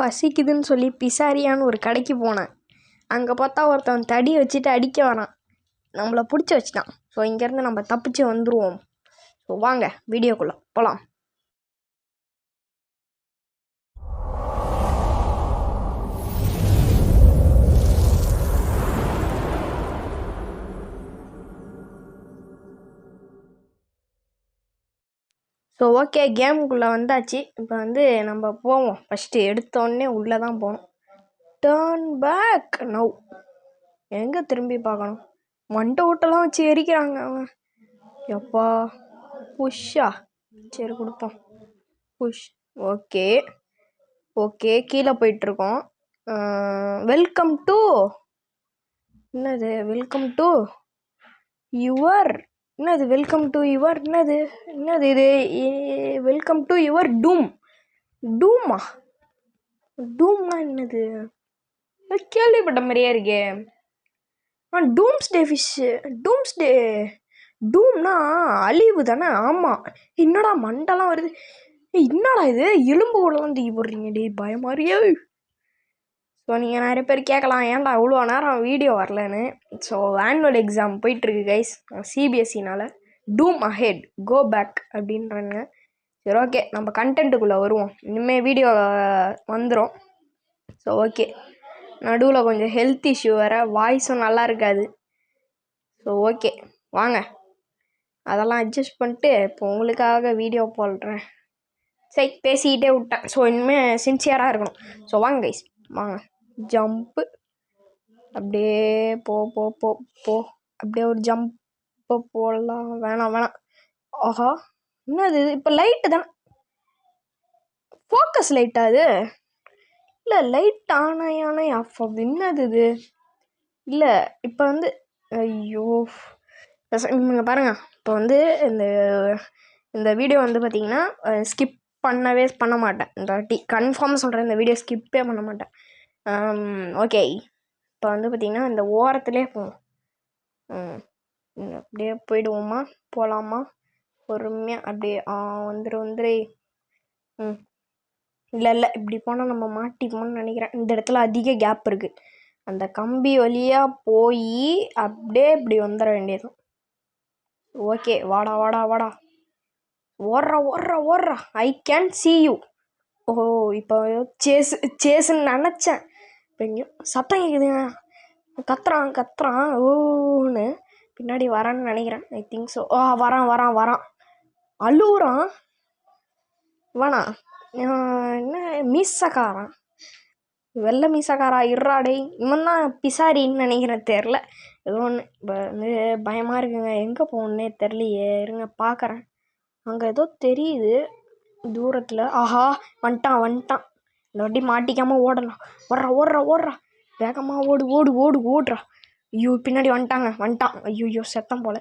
பசிக்குதுன்னு சொல்லி பிசாரியான்னு ஒரு கடைக்கு போனேன். அங்கே பார்த்தா ஒருத்தன் தடி வச்சுட்டு அடிக்க வரான். நம்மளை பிடிச்சி வச்சுட்டான். ஸோ இங்கேருந்து நம்ம தப்பிச்சு வந்துடுவோம். ஸோ வாங்க வீடியோக்குள்ளே போகலாம். ஸோ ஓகே, கேமுக்குள்ளே வந்தாச்சு. இப்போ நம்ம போவோம். ஃபஸ்ட்டு எடுத்தோடனே உள்ளே தான் போகணும். Turn back now. எங்கே திரும்பி பார்க்கணும்? மண்டை ஓட்டெல்லாம் வச்சு எரிக்கிறாங்க அவன். எப்பா புஷ்ஷா. சரி கொடுப்போம். புஷ். ஓகே ஓகே, கீழே போயிட்டுருக்கோம். வெல்கம் டு என்னது? வெல்கம் டு யுவர் என்னது? வெல்கம் டு யுவர் என்னது இது? Welcome to your doom. டூமா? டூம்னா என்னது? கேள்விப்பட்ட மாதிரியே இருக்கே. டூம்ஸ்டே ஃபிஷ்ஷு. டூம்ஸ்டே. டூம்னா அழிவு தானே? ஆமாம். என்னடா மண்டெல்லாம் வருது? என்னடா இது? எலும்பு கூடலாம் தூக்கி போடுறீங்க டே, பயமாரியே. ஸோ நீங்கள் நிறைய பேர் கேட்கலாம், ஏன்டா இவ்வளோ நேரம் வீடியோ வரலன்னு. ஸோ ஆனுவல் எக்ஸாம் போயிட்டுருக்கு கைஸ், சிபிஎஸ்சினால். டூம் அஹெட், கோ பேக் அப்படின்றாங்க. சரி ஓகே, நம்ம கண்டென்ட்டுக்குள்ளே வருவோம். இனிமேல் வீடியோ வந்துடும். ஸோ ஓகே, நடுவில் கொஞ்சம் ஹெல்த் இஷ்யூ வேறு, வாய்ஸும் நல்லா இருக்காது. ஸோ ஓகே வாங்க, அதெல்லாம் அட்ஜஸ்ட் பண்ணிட்டு இப்போ உங்களுக்காக வீடியோ போடுறேன். சரி பேசிக்கிட்டே விட்டேன். ஸோ இனிமேல் சின்சியராக இருக்கணும். ஸோ வாங்க கைஸ், வாங்க. ஜம்ப்பு. அப்படியே போ போ போ போ அப்படியே ஒரு ஜம்ப்பு போடலாம். வேணாம். ஆஹா, என்னது? இப்போ லைட்டு தானே? ஃபோக்கஸ் லைட்டா அது? இல்லை, லைட் ஆனை ஆஃப். என்னது இது? இல்லை இப்போ ஐயோ இங்கே பாருங்க. இப்போ இந்த வீடியோ பார்த்தீங்கன்னா ஸ்கிப் பண்ண மாட்டேன். இந்த வாட்டி கன்ஃபார்மாக சொல்கிறேன், இந்த வீடியோ ஸ்கிப்பே பண்ண மாட்டேன். ஓகே, இப்போ பார்த்தீங்கன்னா இந்த ஓரத்துலேயே போவோம். அப்படியே போயிடுவோமா? போகலாமா? பொறுமையாக அப்படியே வந்துரு. இல்லை இப்படி போனால் நம்ம மாட்டிப்போம்னு நினைக்கிறேன். இந்த இடத்துல அதிக கேப் இருக்குது. அந்த கம்பி வழியாக போய் அப்படியே இப்படி வந்துட வேண்டியது. ஓகே, வாடா. ஓடுறா. I can see you. ஓ, இப்போ சேஸுன்னு நினச்சேன். இப்போ எங்கேயும் சத்தம் கேட்குதுங்க. கத்துறான் ஓன்னு பின்னாடி வரான்னு நினைக்கிறேன். I think so. வரான். அழுவுறான். வேணா, என்ன மீசக்காரன், வெள்ளை மீசக்காரா இருறாடே. இவன் தான் பிசாரின்னு நினைக்கிறேன், தெரில. ஏதோ ஒன்று. இப்போ பயமாக இருக்குங்க. எங்கே போகணுன்னே தெரிலையே. இருங்க பார்க்குறேன். அங்கே ஏதோ தெரியுது தூரத்தில். ஆஹா, வந்துட்டான். இந்த வாட்டி மாட்டிக்காமல் ஓடலாம். ஓடுறா. வேகமாக ஓடுறா. ஐயோ, பின்னாடி வந்துட்டான். ஐயோ செத்தம் போல.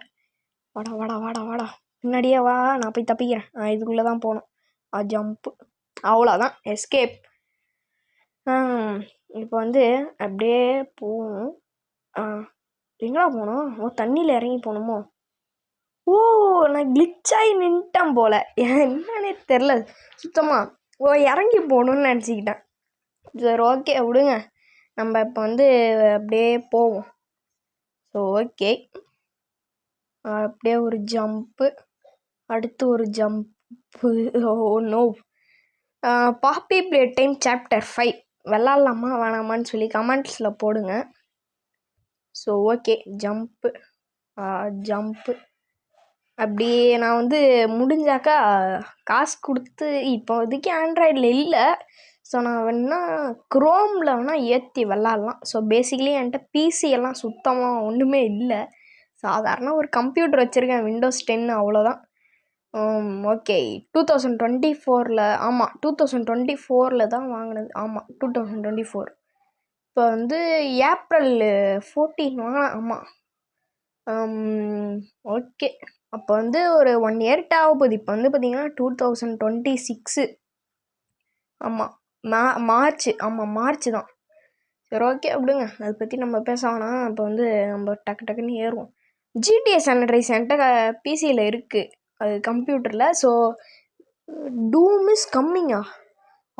வாடா. பின்னாடியே வா, நான் போய் தப்பிக்கிறேன். இதுக்குள்ளே தான் போகணும். ஜம்ப்பு. அவ்வளோதான், எஸ்கேப். இப்போ அப்படியே போகணும். எங்கடா போகணும்? தண்ணியில் இறங்கி போகணுமோ? ஓ, நான் கிளிச்சாகி நின்ட்டேன் போல. என்னன்னே தெரில சுத்தமாக. இறங்கி போகணுன்னு நினச்சிக்கிட்டேன். சரி ஓகே விடுங்க, நம்ம இப்போ அப்படியே போவோம். ஸோ ஓகே, அப்படியே ஒரு ஜம்ப்பு, அடுத்து ஒரு jump. Oh no. Poppy Playtime chapter 5 விளாட்லாமா வேணாமான்னு சொல்லி கமெண்ட்ஸில் போடுங்க. So okay, jump. அப்படியே நான் முடிஞ்சாக்கா காசு கொடுத்து, இப்போதைக்கு ஆண்ட்ராய்டில் இல்லை. ஸோ நான் க்ரோமில் ஏற்றி விளாட்லாம். ஸோ பேசிக்கலி என்கிட்ட பிசியெல்லாம் சுத்தமாக ஒன்றுமே இல்லை. சாதாரண ஒரு கம்ப்யூட்டர் வச்சுருக்கேன், விண்டோஸ் 10, அவ்வளோதான். ஓகே, 2024 ஆமாம், 2024 தான் வாங்கினது. ஆமாம், 2024. இப்போ ஏப்ரல் 14 வாங்கினேன். ஆமாம். ஓகே, அப்போ ஒரு 1 year ஆக போகுது. இப்போ பார்த்தீங்கன்னா 2026. ஆமாம், மார்ச். ஆமாம், மார்ச் தான். சரி ஓகே விடுங்க, அதை பற்றி நம்ம பேச வேணாம். இப்போ நம்ம டக்குன்னு ஏறுவோம். GTA San Andreas என்கிட்ட பிசியில் இருக்குது, அது கம்ப்யூட்டரில். So dome is கம்மிங்கா?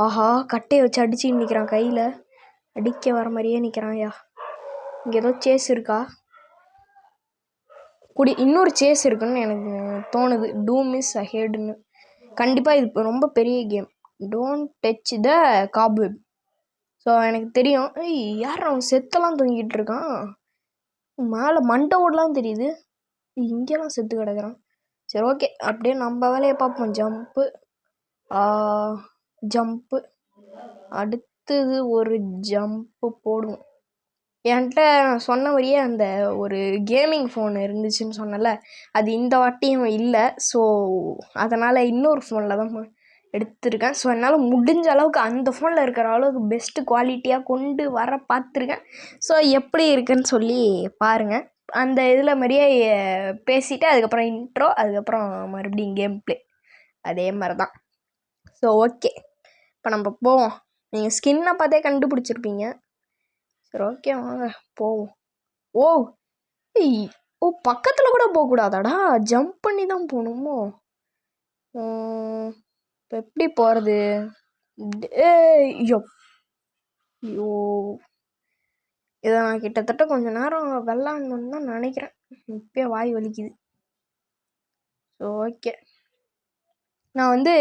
ஆஹா, கட்டையை வச்சு அடிச்சுன்னு நிற்கிறான், கையில் அடிக்க வர மாதிரியே நிற்கிறான். ஐயா, இங்கே ஏதோ சேஸ் இருக்கா? இன்னொரு சேஸ் இருக்குன்னு எனக்கு தோணுது. டூம் இஸ் அஹெட்னு. கண்டிப்பாக இது ரொம்ப பெரிய game. Don't touch the cobweb. So எனக்கு தெரியும். யார் அவன் செத்தெல்லாம் தூங்கிட்டு இருக்கான்? மேலே மண்டை ஓடலாம் தெரியுது. இங்கெல்லாம் செத்து கிடக்குறான். சரி, ஓகே, அப்படியே நம்ம வேலையை பார்ப்போம். ஜம்ப்பு அடுத்தது ஒரு ஜம்ப்பு போடுவோம். என்கிட்ட சொன்ன மாதிரியே அந்த ஒரு கேமிங் ஃபோன் இருந்துச்சுன்னு சொன்னல, அது இந்த வாட்டியும் இல்லை. ஸோ அதனால் இன்னொரு ஃபோனில் தான் எடுத்திருக்கேன். ஸோ என்னால் முடிஞ்ச அளவுக்கு அந்த ஃபோனில் இருக்கிற அளவுக்கு பெஸ்ட்டு குவாலிட்டியாக கொண்டு வர பார்த்துருக்கேன். ஸோ எப்படி இருக்குன்னு சொல்லி பாருங்கள். அந்த இதில் மாதிரியே பேசிவிட்டு அதுக்கப்புறம் இன்ட்ரோ, அதுக்கப்புறம் மறுபடியும் கேம் ப்ளே அதே மாதிரி தான். ஸோ ஓகே, இப்போ நம்ம போவோம். நீங்கள் ஸ்கின்னை பார்த்தே கண்டுபிடிச்சிருப்பீங்க. சரி, ஓகே, வாங்க போவோம். ஓ ஓ பக்கத்தில் கூட போகக்கூடாதாடா, ஜம்ப் பண்ணி தான் போகணுமோ? இப்போ எப்படி போகிறது? ஐயோ, இதை நான் கிட்டத்தட்ட கொஞ்சம் நேரம் விளாட்ணுன்னு தான் நினைக்கிறேன். இப்போயே வாய் வலிக்குது. ஸோ ஓகே, நான் வந்து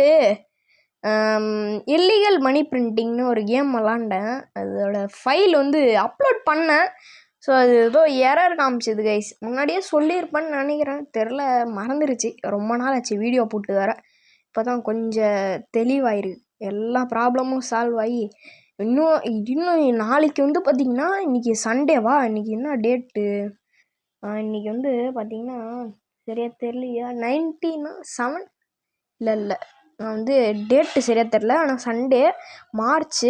இல்லீகல் மணி பிரிண்டிங்னு ஒரு கேம் விளாண்டேன். அதோட ஃபைல் வந்து அப்லோட் பண்ணேன். ஸோ அது ஏதோ எரர் காமிச்சிது கைஸ். முன்னாடியே சொல்லியிருப்பேன்னு நினைக்கிறேன், தெரில, மறந்துருச்சு. ரொம்ப நாள் ஆச்சு வீடியோ போட்டு வர. இப்போ தான் கொஞ்சம் தெளிவாயிருக்கு. எல்லா ப்ராப்ளமும் சால்வ் ஆகி இன்னும் நாளைக்கு வந்து பார்த்திங்கன்னா, இன்றைக்கி சண்டேவா? இன்றைக்கி என்ன டேட்டு? இன்றைக்கி வந்து பார்த்திங்கன்னா சரியாக தெரியலையா, 7 இல்லை நான் வந்து டேட்டு சரியாக தெரில. ஆனால் சண்டே, மார்ச்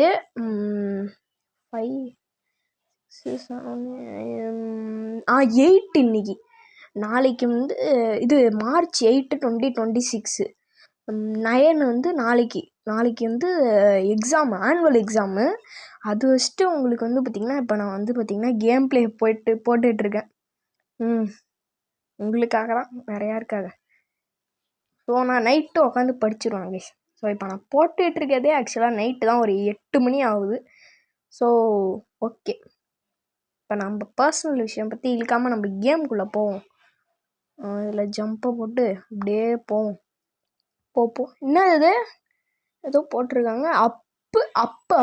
8 இன்னைக்கு. நாளைக்கு வந்து இது மார்ச் 8, 2026. 9 வந்து நாளைக்கு வந்து எக்ஸாம், ஆனுவல் எக்ஸாமு. அது வச்சுட்டு உங்களுக்கு வந்து பார்த்திங்கன்னா, இப்போ நான் வந்து பார்த்திங்கன்னா கேம் ப்ளே போட்டுட்ருக்கேன். உங்களுக்காக தான், வேறு யாருக்காக? ஸோ நான் நைட்டு உட்காந்து படிச்சிருவேன் கைஸ். ஸோ இப்போ நான் போட்டுட்ருக்கதே ஆக்சுவலாக நைட்டு தான், ஒரு 8 மணி ஆகுது. ஸோ ஓகே, இப்போ நம்ம பர்சனல் விஷயம் பற்றி இழுக்காமல் நம்ம கேமுக்குள்ளே போவோம். இதில் ஜம்பை போட்டு அப்படியே போவோம். என்ன இது ஏதோ போட்டிருக்காங்க, அப்பு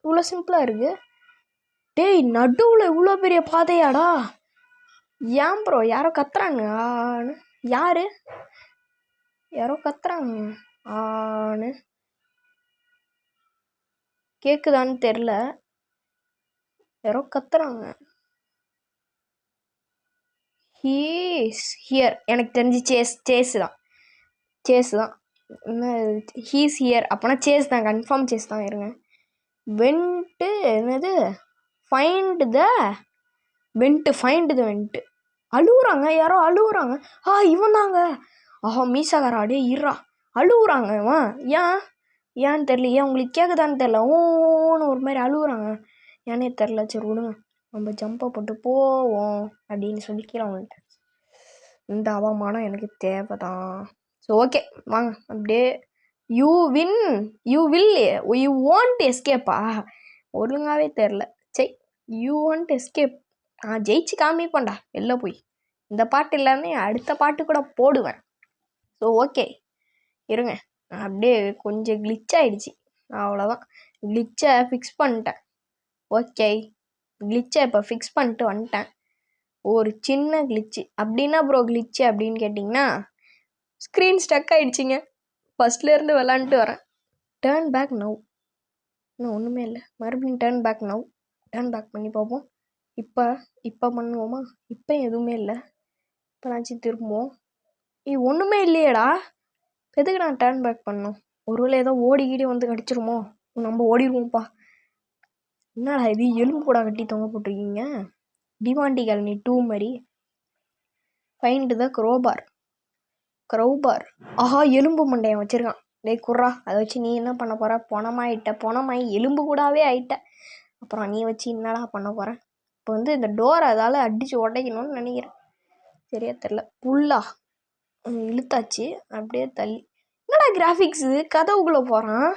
இவ்வளோ சிம்பிளாக இருக்குது. டேய், நடுவில் இவ்வளோ பெரிய பாதையாடா? ஏன் ப்ரோ யாரோ கத்துறாங்க? யாரோ கத்துறாங்க கேக்குதான்னு தெரில. யாரோ கத்துறாங்க. He's here. எனக்கு தெரிஞ்சு சேஸ் தான். என்ன ஹீஸ் ஹியர் அப்போனா சேஸ் தான், கன்ஃபார்ம் சேஸ் தான். இருங்க, வெண்ட்டு என்னது, ஃபைண்ட் த வெண்ட்டு. அழுவுறாங்க, யாரோ அழுவுறாங்க. இவன் தாங்க. மீசாகாராடே இருறா. அழுவுறாங்க இவன். ஏன்னு தெரியல. உங்களுக்கு கேட்குதான்னு தெரில. ஓன்னு ஒரு மாதிரி அழுவுறாங்க. ஏன்னே தெரில. சரி விடுங்க, நம்ம ஜம்பை போட்டு போவோம் அப்படின்னு சொல்லி கீழே வந்துட்டேன். இந்த அவமானம் எனக்கு தேவை தான். ஸோ ஓகே, வாங்க அப்படியே. யூ வாண்ட் எஸ்கேப்பா? ஒழுங்காகவே தெரில. சரி, யூ வாண்ட் எஸ்கேப். ஜெயிச்சு காமிப்போண்டா வெளில போய். இந்த பாட்டு இல்லாமல் அடுத்த பாட்டு கூட போடுவேன். ஸோ ஓகே, இருங்க, அப்படியே கொஞ்சம் கிளிச் ஆகிடுச்சு, அவ்வளோதான். கிளிச்சை ஃபிக்ஸ் பண்ணிட்டேன். ஓகே, கிளிச்சை இப்போ ஃபிக்ஸ் பண்ணிட்டு வந்துட்டேன். ஒரு சின்ன கிளிச்சு. அப்படின்னா ப்ரோ கிளிச்சு அப்படின்னு கேட்டிங்கன்னா, ஸ்க்ரீன் ஸ்டக் ஆகிடுச்சிங்க. ஃபஸ்ட்லேருந்து விளாண்டுட்டு வரேன். Turn back now. இன்னும் ஒன்றுமே இல்லை. மறுபடியும் turn back now. Turn back பண்ணி பார்ப்போம். இப்போ பண்ணுவோமா? இப்போ எதுவுமே இல்லை. இப்போ நாச்சும் திரும்புவோம். ஒன்றுமே இல்லையேடா. எதுக்கு நான் டேர்ன் பேக் பண்ணோம்? ஒருவேளை ஏதோ ஓடிக்கிடி வந்து கடிச்சிருமோ? நம்ம ஓடிடுவோம்ப்பா. என்னடா இது, எலும்பு கூட கட்டி தொங்க போட்டிருக்கீங்க, டிமாண்டி காலனி 2 மாதிரி. Find the crowbar. எலும்பு மண்டையன் வச்சுருக்கான். டேய் குர்ரா, அதை வச்சு நீ என்ன பண்ண போகிற? பொணமாயி எலும்பு கூடாவே ஆயிட்ட. அப்புறம் நீ வச்சு என்னடா பண்ண போகிற? இப்போ வந்து இந்த டோரை அதால் அடித்து உடைக்கணும்னு நினைக்கிறேன். சரியா தெரில. புல்லா இழுத்தாச்சு. அப்படியே தள்ளி. என்னடா கிராஃபிக்ஸு, கதவுக்குள்ளே போகிறான்.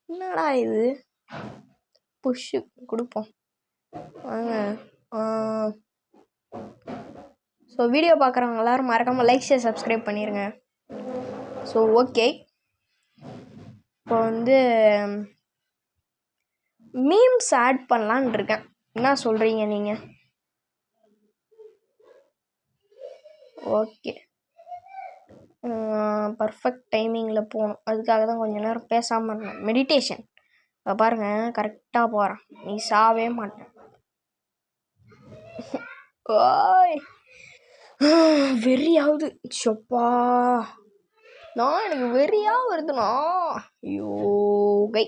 என்னடா இது? புஷ்ஷு கொடுப்போம் வாங்க. ஸோ வீடியோ பார்க்குறவங்க எல்லோரும் மறக்காமல் லைக் ஷேர் சப்ஸ்கிரைப் பண்ணிடுங்க. ஸோ ஓகே, இப்போ வந்து மீம்ஸ் ஆட் பண்ணலான் இருக்கேன். என்ன சொல்கிறீங்க நீங்கள்? ஓகே, பர்ஃபெக்ட் டைமிங்கில் போகணும். அதுக்காக தான் கொஞ்சம் நேரம் பேசாமல் இருந்தேன். மெடிடேஷன் பாருங்கள், கரெக்டாக போகிறேன். நீ சாவே மாட்டேன். ஓய் வெறியாவது சொப்பா, நான் எனக்கு வெறியாக வருதுண்ணா. யோகை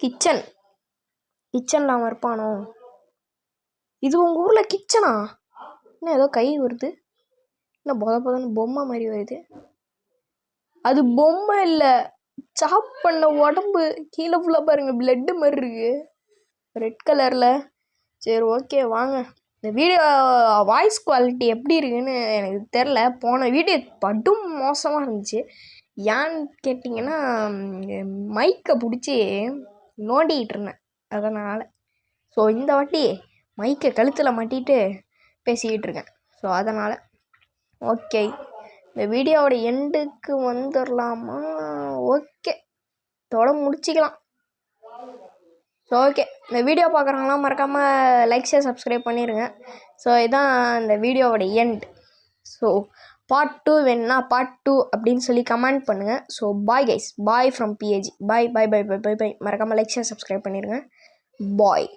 கிச்சனில் அவன் இருப்பானோ? இது உங்கள் ஊரில் கிச்சனா? என்ன ஏதோ கை வருது, என்ன பொதன்னு பொம்மை மாதிரி வருது. அது பொம்மை இல்லை, சாப் பண்ண உடம்பு. கீழே ஃபுல்லாக பாருங்கள், பிளட்டு மாதிரி இருக்கு, ரெட் கலரில். சரி ஓகே வாங்க. இந்த வீடியோ வாய்ஸ் குவாலிட்டி எப்படி இருக்குன்னு எனக்கு தெரில. போன வீடியோ படும் மோசமாக இருந்துச்சு. ஏன்னு கேட்டிங்கன்னா, மைக்கை பிடிச்சி நோண்டிக்கிட்டு இருந்தேன், அதனால். ஸோ இந்த வாட்டி மைக்கை கழுத்தில் மாட்டிட்டு பேசிக்கிட்டு இருக்கேன். ஸோ அதனால் ஓகே, இந்த வீடியோவோட எண்டுக்கு வந்துடலாமா? ஓகே, இதோட முடிச்சிக்கலாம். ஸோ ஓகே, இந்த வீடியோ பார்க்குறவங்களாம் மறக்காமல் லைக் ஷேர் சப்ஸ்கிரைப் பண்ணிடுங்க. ஸோ இதான் இந்த வீடியோவோட எண்ட். ஸோ பார்ட் 2 வேணுன்னா பார்ட் 2 அப்படின்னு சொல்லி கமெண்ட் பண்ணுங்கள். So bye guys, bye from PAG. பாய் பாய் பாய் பாய் பாய் பாய். மறக்காமல் லைக் ஷேர் சப்ஸ்கிரைப் பண்ணிடுங்க. பாய்.